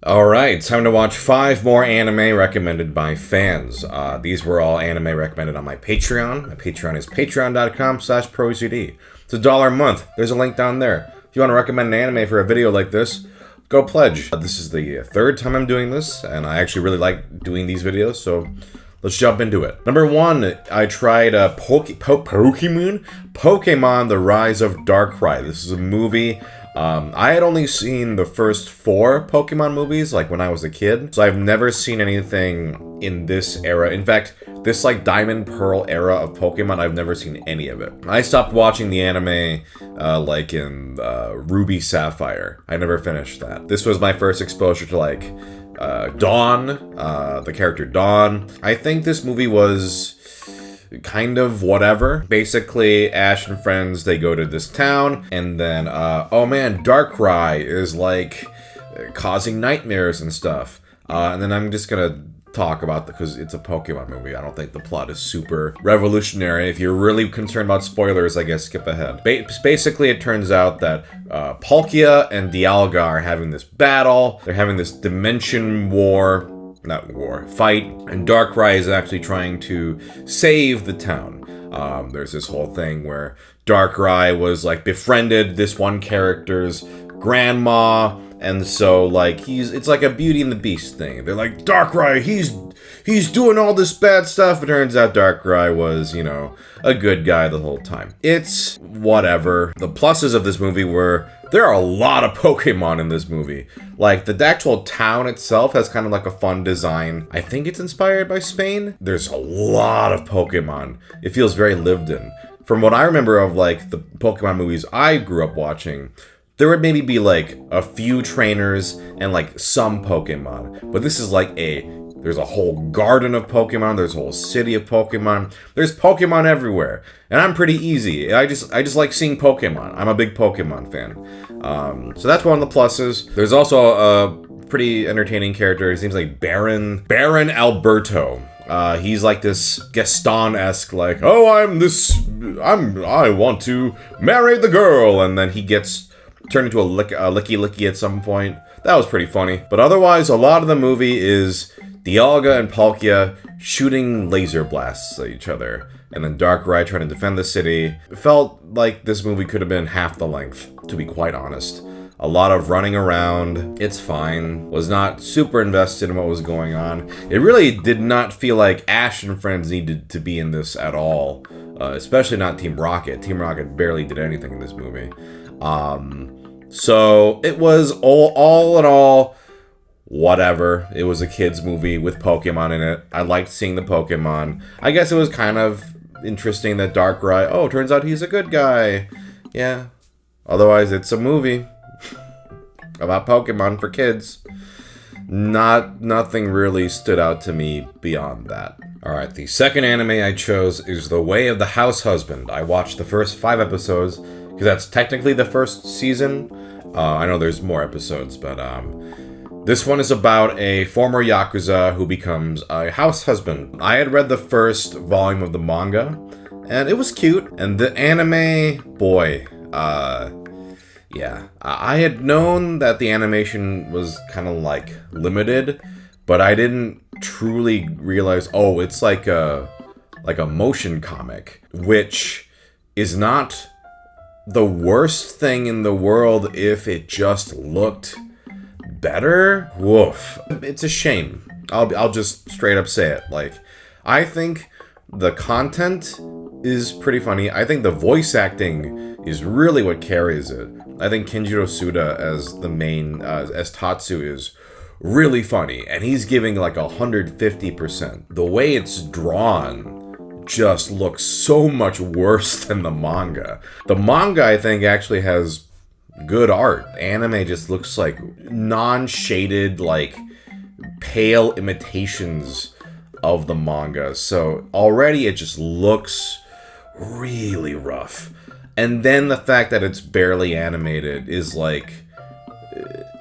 Alright, time to watch 5 more anime recommended by fans. These were all anime recommended on my Patreon. My Patreon is patreon.com/ProZD. It's $1 a month. There's a link down there. If you want to recommend an anime for a video like this, go pledge. This is the 3rd time I'm doing this, and I actually really like doing these videos, so let's jump into it. Number 1, I tried Pokemon The Rise of Darkrai. This is a movie. I had only seen the first 4 Pokemon movies, like, when I was a kid, so I've never seen anything in this era. In fact, this, like, Diamond Pearl era of Pokemon, I've never seen any of it. I stopped watching the anime, like, in Ruby Sapphire. I never finished that. This was my first exposure to, like, Dawn, the character Dawn. I think this movie was kind of whatever. Basically, Ash and friends, they go to this town, and then, oh man, Darkrai is, like, causing nightmares and stuff. And then I'm just gonna talk about because it's a Pokemon movie. I don't think the plot is super revolutionary. If you're really concerned about spoilers, I guess skip ahead. Basically, it turns out that Palkia and Dialga are having this battle. They're having this dimension fight, and Darkrai is actually trying to save the town. There's this whole thing where Darkrai was, like, befriended this one character's grandma, and so, like, it's like a Beauty and the Beast thing. They're like, Darkrai, he's doing all this bad stuff. It turns out Darkrai was, you know, a good guy the whole time. It's whatever. The pluses of this movie were there are a lot of Pokemon in this movie. Like, the actual town itself has kind of like a fun design. I think it's inspired by Spain. There's a lot of Pokemon. It feels very lived in. From what I remember of, like, the Pokemon movies I grew up watching, there would maybe be, like, a few trainers and, like, some Pokemon. But this is like there's a whole garden of Pokemon, there's a whole city of Pokemon, there's Pokemon everywhere. And I'm pretty easy. I just like seeing Pokemon. I'm a big Pokemon fan. So that's one of the pluses. There's also a pretty entertaining character. His name's like Baron Alberto. He's like this Gaston-esque, like, oh, I want to marry the girl, and then he gets turned into a licky at some point. That was pretty funny. But otherwise, a lot of the movie is Dialga and Palkia shooting laser blasts at each other, and then Darkrai trying to defend the city. It felt like this movie could have been half the length, to be quite honest. A lot of running around. It's fine. Was not super invested in what was going on. It really did not feel like Ash and friends needed to be in this at all, especially not Team Rocket. Team Rocket barely did anything in this movie. So it was all in all, whatever. It was a kid's movie with Pokemon in it. I liked seeing the Pokemon. I guess it was kind of interesting that Darkrai, oh, turns out he's a good guy. Yeah. Otherwise, it's a movie about Pokemon for kids. Nothing really stood out to me beyond that. Alright, the second anime I chose is The Way of the House Husband. I watched the first 5 episodes, because that's technically the first season. I know there's more episodes, but this one is about a former Yakuza who becomes a house husband. I had read the first volume of the manga, and it was cute. And the anime, boy, yeah. I had known that the animation was kind of, like, limited, but I didn't truly realize, oh, it's like a motion comic, which is not the worst thing in the world if it just looked better. Woof. It's a shame. I'll just straight up say it. Like, I think the content is pretty funny. I think the voice acting is really what carries it. I think Kenjiro Suda as the main, as Tatsu is really funny, and he's giving like 150%. The way it's drawn just looks so much worse than the manga. The manga, I think, actually has good art. Anime just looks like non-shaded, like, pale imitations of the manga. So already it just looks really rough. And then the fact that it's barely animated is like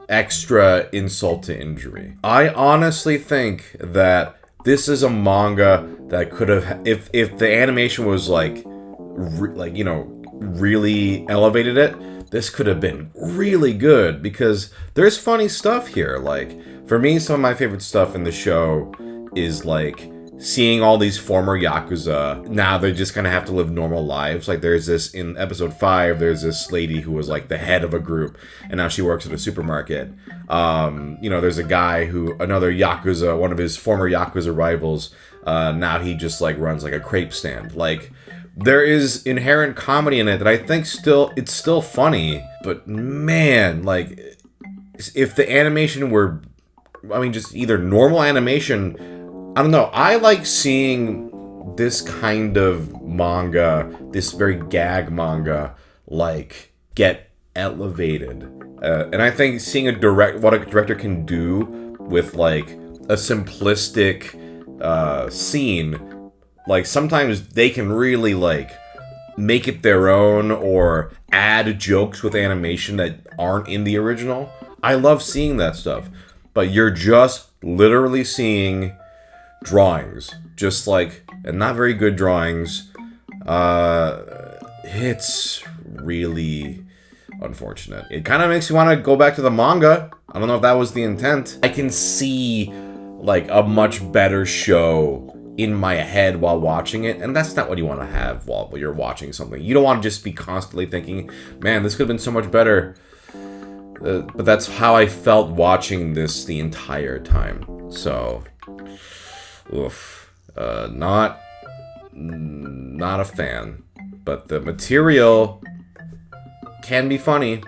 extra insult to injury. I honestly think that this is a manga that could have, if the animation was like you know, really elevated it, this could have been really good, because there's funny stuff here. Like, For me, some of my favorite stuff in the show is like seeing all these former Yakuza, now they just kind of have to live normal lives. Like there's this, in episode 5, there's this lady who was like the head of a group, and now she works at a supermarket. There's a guy another Yakuza, one of his former Yakuza rivals, now he just like runs like a crepe stand. Like, there is inherent comedy in it that I think it's still funny, but man, like, if the animation were, just either normal animation, I don't know. I like seeing this kind of manga, this very gag manga, like, get elevated. And I think seeing what a director can do with, like, a simplistic scene, like, sometimes they can really, like, make it their own or add jokes with animation that aren't in the original. I love seeing that stuff. But you're just literally seeing drawings, just like, and not very good drawings. It's really unfortunate. It kind of makes you want to go back to the manga. I don't know if that was the intent. I can see like a much better show in my head while watching it, and that's not what you want to have while you're watching something. You don't want to just be constantly thinking, man, this could have been so much better. But that's how I felt watching this the entire time. So, not a fan. But the material can be funny.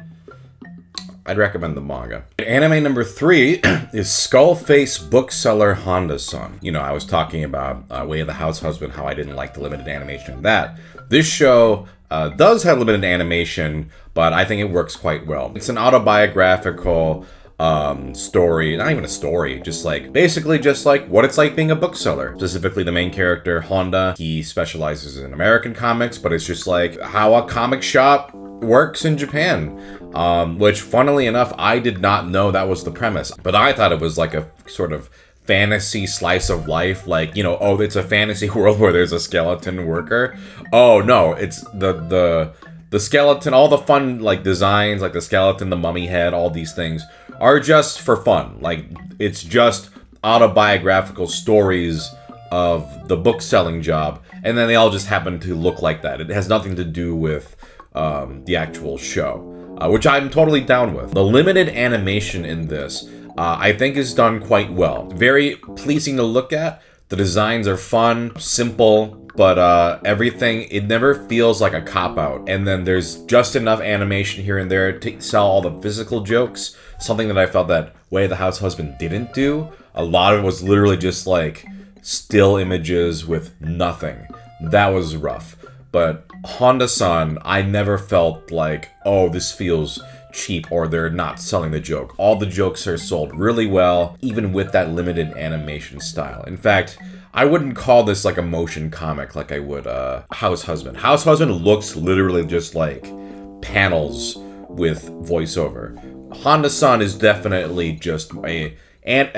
I'd recommend the manga. Anime number 3 is Skullface Bookseller Honda-san. I was talking about Way of the House Husband, how I didn't like the limited animation in that. This show does have limited animation, but I think it works quite well. It's an autobiographical story, not even a story, basically just like what it's like being a bookseller. Specifically the main character, Honda, he specializes in American comics, but it's just like how a comic shop works in Japan. Which, funnily enough, I did not know that was the premise, but I thought it was like a sort of fantasy slice of life, like, it's a fantasy world where there's a skeleton worker. Oh no, it's the skeleton, all the fun like designs, like the skeleton, the mummy head, all these things are just for fun. Like, it's just autobiographical stories of the book selling job, and then they all just happen to look like that. It has nothing to do with the actual show, which I'm totally down with. The limited animation in this, I think, is done quite well. Very pleasing to look at. The designs are fun, simple, but everything, it never feels like a cop-out. And then there's just enough animation here and there to sell all the physical jokes, something that I felt that Way of the House Husband didn't do. A lot of it was literally just like still images with nothing. That was rough. But Honda-san, I never felt like, oh, this feels cheap or they're not selling the joke. All the jokes are sold really well, even with that limited animation style. In fact, I wouldn't call this like a motion comic like I would House Husband. House Husband looks literally just like panels with voiceover. Honda-san is definitely just a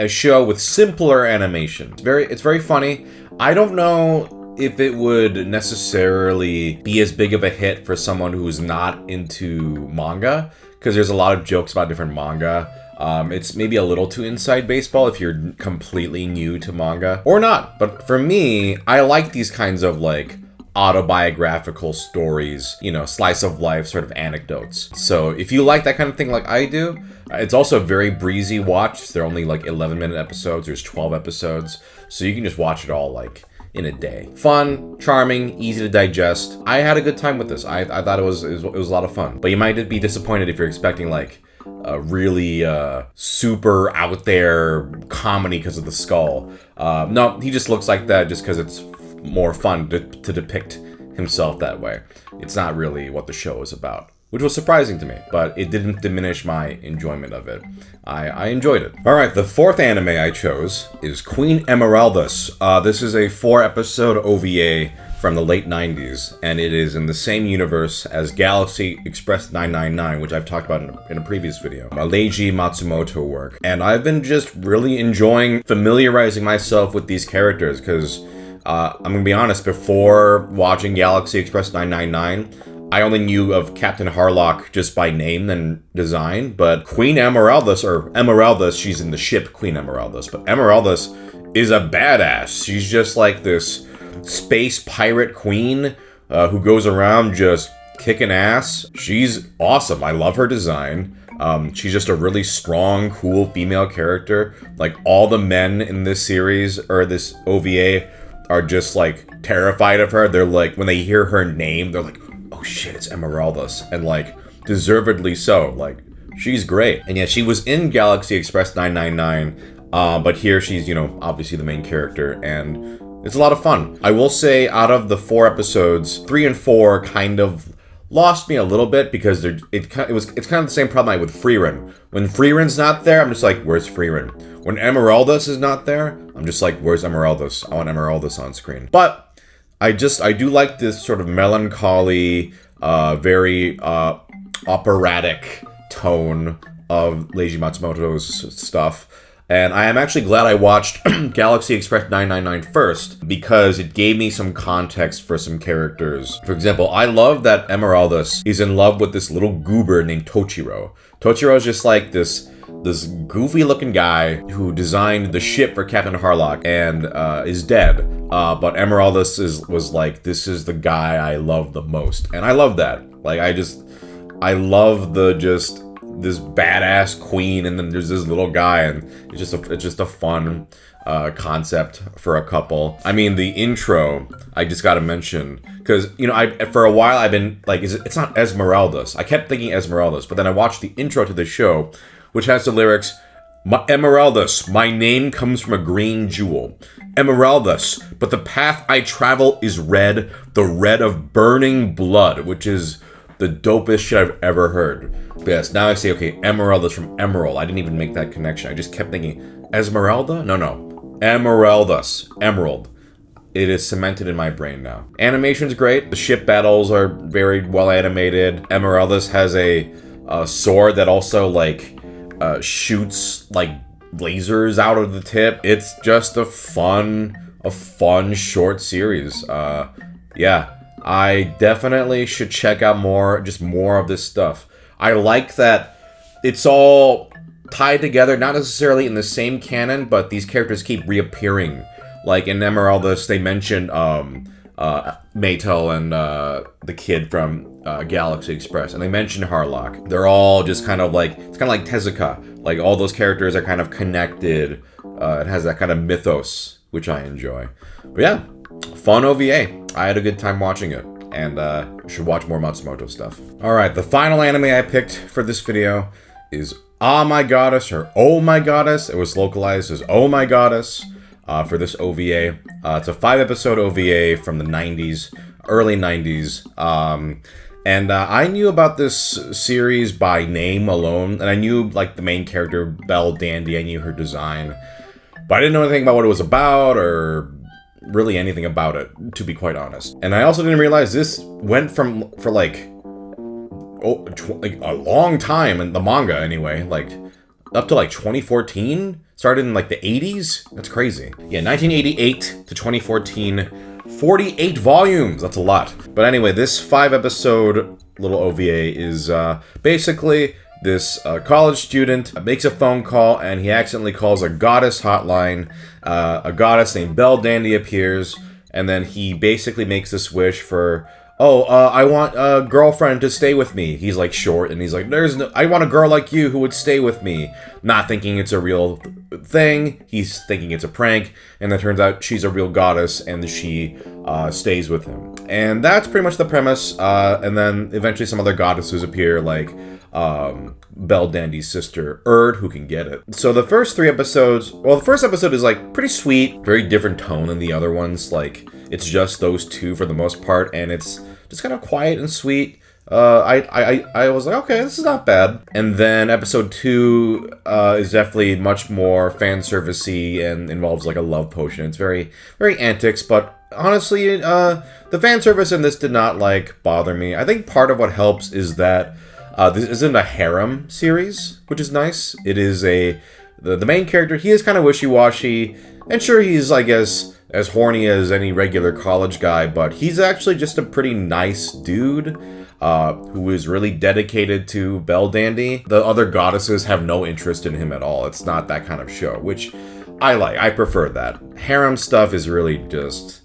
show with simpler animation. It's very funny. I don't know if it would necessarily be as big of a hit for someone who's not into manga, because there's a lot of jokes about different manga. It's maybe a little too inside baseball if you're completely new to manga, or not. But for me, I like these kinds of like autobiographical stories, slice of life sort of anecdotes. So if you like that kind of thing like I do, it's also a very breezy watch. They're only like 11-minute episodes. There's 12 episodes, so you can just watch it all like in a day. Fun, charming, easy to digest. I had a good time with this. I thought it was a lot of fun. But you might be disappointed if you're expecting like a really super out there comedy because of the skull. No, he just looks like that just because it's more fun to depict himself that way. It's not really what the show is about, which was surprising to me, but it didn't diminish my enjoyment of it. I enjoyed it. All right, the 4th anime I chose is Queen Emeraldas. This is a 4-episode OVA from the late 90s, and it is in the same universe as Galaxy Express 999, which I've talked about in a previous video, a Leiji Matsumoto work. And I've been just really enjoying familiarizing myself with these characters, because I'm gonna be honest, before watching Galaxy Express 999, I only knew of Captain Harlock just by name and design, but Queen Emeraldas, or Emeraldas, she's in the ship Queen Emeraldas, but Emeraldas is a badass. She's just like this space pirate queen who goes around just kicking ass. She's awesome. I love her design. She's just a really strong, cool female character. Like, all the men in this series, or this OVA, are just, like, terrified of her. They're like, when they hear her name, they're like, oh shit, it's Emeraldas. And, like, deservedly so. Like, she's great. And yeah, she was in Galaxy Express 999, but here she's, you know, obviously the main character, and it's a lot of fun. I will say, out of the 4 episodes, 3 and 4 kind of lost me a little bit, because it's kind of the same problem I had with Freerin. When Freerin's not there, I'm just like, where's Freerin? When Emeraldas is not there, I'm just like, where's Emeraldas? I want Emeraldas on screen. But I do like this sort of melancholy, very operatic tone of Leiji Matsumoto's stuff. And I am actually glad I watched Galaxy Express 999 first, because it gave me some context for some characters. For example, I love that Emeraldas is in love with this little goober named Tochiro. Tochiro is just like this goofy-looking guy who designed the ship for Captain Harlock and is dead. But Emeraldas was like, this is the guy I love the most. And I love that. Like, I love this badass queen, and then there's this little guy, and it's just a fun concept for a couple. I mean, the intro, I just gotta mention, because, you know, for a while I've been like, it's not Esmeraldas. I kept thinking Esmeraldas, but then I watched the intro to the show, which has the lyrics, Emeraldas, my name comes from a green jewel. Emeraldas, but the path I travel is red, the red of burning blood, which is the dopest shit I've ever heard. But yes, now I say, okay, Emeraldas from Emerald. I didn't even make that connection. I just kept thinking, Esmeralda? No. Emeraldas. Emerald. It is cemented in my brain now. Animation's great. The ship battles are very well animated. Emeraldas has a sword that also, like, shoots, like, lasers out of the tip. It's just a fun short series. Yeah. I definitely should check out more of this stuff. I like that it's all tied together, not necessarily in the same canon, but these characters keep reappearing. Like in Emeraldas, they mentioned Maytel and the kid from Galaxy Express, and they mentioned Harlock. They're all just kind of like, it's kind of like Tezuka. Like, all those characters are kind of connected. It has that kind of mythos, which I enjoy. But yeah, fun OVA. I had a good time watching it, and should watch more Matsumoto stuff. Alright, the final anime I picked for this video is Ah My Goddess, or Oh My Goddess. It was localized as Oh My Goddess for this OVA. It's a 5-episode OVA from the 90s, early 90s. And I knew about this series by name alone, and I knew, like, the main character, Belle Dandy. I knew her design, but I didn't know anything about what it was about, or really anything about it, to be quite honest. And I also didn't realize this went for like a long time in the manga anyway, like up to like 2014. Started in like the 80s. That's crazy. Yeah, 1988 to 2014, 48 volumes. That's a lot. But anyway, this 5-episode little OVA is basically this college student makes a phone call, and he accidentally calls a goddess hotline. A goddess named Belle Dandy appears, and then he basically makes this wish for, I want a girlfriend to stay with me. He's like short, and he's like, I want a girl like you who would stay with me. Not thinking it's a real thing. He's thinking it's a prank, and it turns out she's a real goddess, and she stays with him. And that's pretty much the premise. And then eventually some other goddesses appear, like Belle Dandy's sister, who can get it. So the first 3 episodes, well, the first episode is like pretty sweet, very different tone than the other ones. Like, it's just those two for the most part, and it's just kind of quiet and sweet. I was like, okay, this is not bad. And then episode 2 is definitely much more fan servicey and involves like a love potion. It's very, very antics, but honestly, the fan service in this did not like bother me. I think part of what helps is that this isn't a harem series, which is nice. It is the main character. He is kind of wishy-washy, and sure, he's, I guess, as horny as any regular college guy, but he's actually just a pretty nice dude. who is really dedicated to Belldandy. The other goddesses have no interest in him at all. It's not that kind of show, which I like. I prefer that. Harem stuff is really just...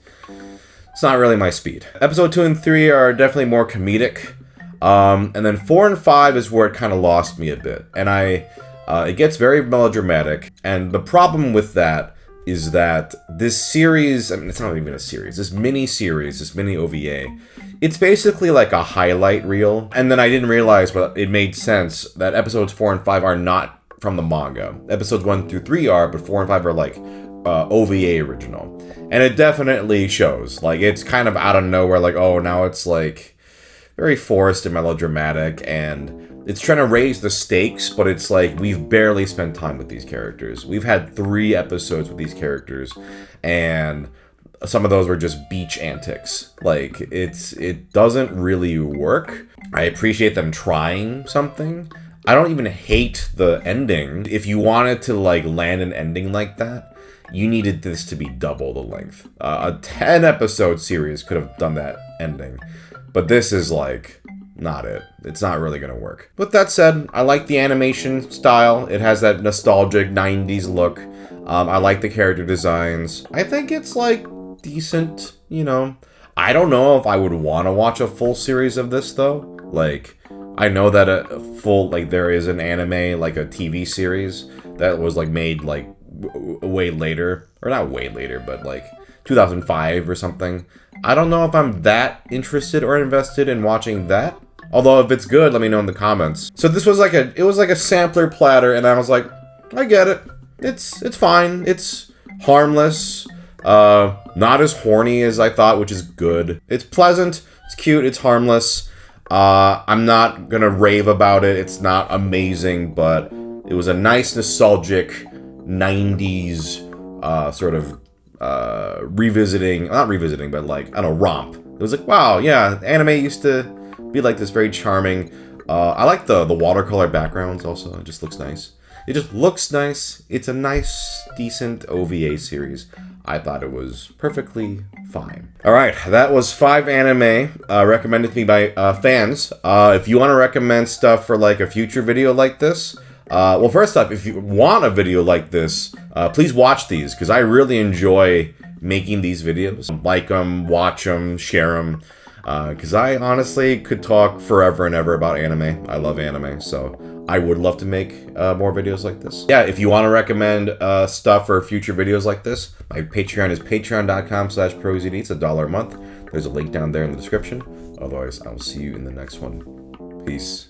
it's not really my speed. Episode 2 and 3 are definitely more comedic. And then 4 and 5 is where it kind of lost me a bit. And it gets very melodramatic. And the problem with that is that this series, I mean, it's not even a series, this mini-series, this mini OVA, it's basically like a highlight reel. And then I didn't realize, but it made sense, that episodes 4 and 5 are not from the manga. Episodes 1 through 3 are, but 4 and 5 are like OVA original. And it definitely shows. Like, it's kind of out of nowhere, like, oh, now it's like very forced and melodramatic, and it's trying to raise the stakes, but it's like we've barely spent time with these characters. We've had 3 episodes with these characters, and some of those were just beach antics. Like, it doesn't really work. I appreciate them trying something. I don't even hate the ending. If you wanted to like land an ending like that, you needed this to be double the length. A 10 episode series could have done that ending, but this is like not it. It's not really gonna work. With that said, I like the animation style. It has that nostalgic 90s look. I like the character designs. I think it's like decent, you know. I don't know if I would want to watch a full series of this though. Like, I know that a full, like, there is an anime, like a TV series that was like made like way later, or not way later, but like 2005 or something. I don't know if I'm that interested or invested in watching that. Although if it's good, let me know in the comments. So this was like a sampler platter, and I was like, I get it. It's fine. It's harmless. Not as horny as I thought, which is good. It's pleasant. It's cute. It's harmless. I'm not gonna rave about it. It's not amazing, but it was a nice nostalgic 90s sort of not revisiting, but like, I don't know, romp. It was like, wow, yeah, anime used to be like this, very charming. I like the watercolor backgrounds also. It just looks nice. It just looks nice. It's a nice, decent OVA series. I thought it was perfectly fine. Alright, that was 5 anime recommended to me by fans. If you want to recommend stuff for like a future video like this, well, first off, if you want a video like this, please watch these, because I really enjoy making these videos. Like them, watch them, share them, because I honestly could talk forever and ever about anime. I love anime, so I would love to make more videos like this. Yeah, if you want to recommend stuff for future videos like this, my Patreon is patreon.com/ProZD. It's $1 a month. There's a link down there in the description. Otherwise, I will see you in the next one. Peace.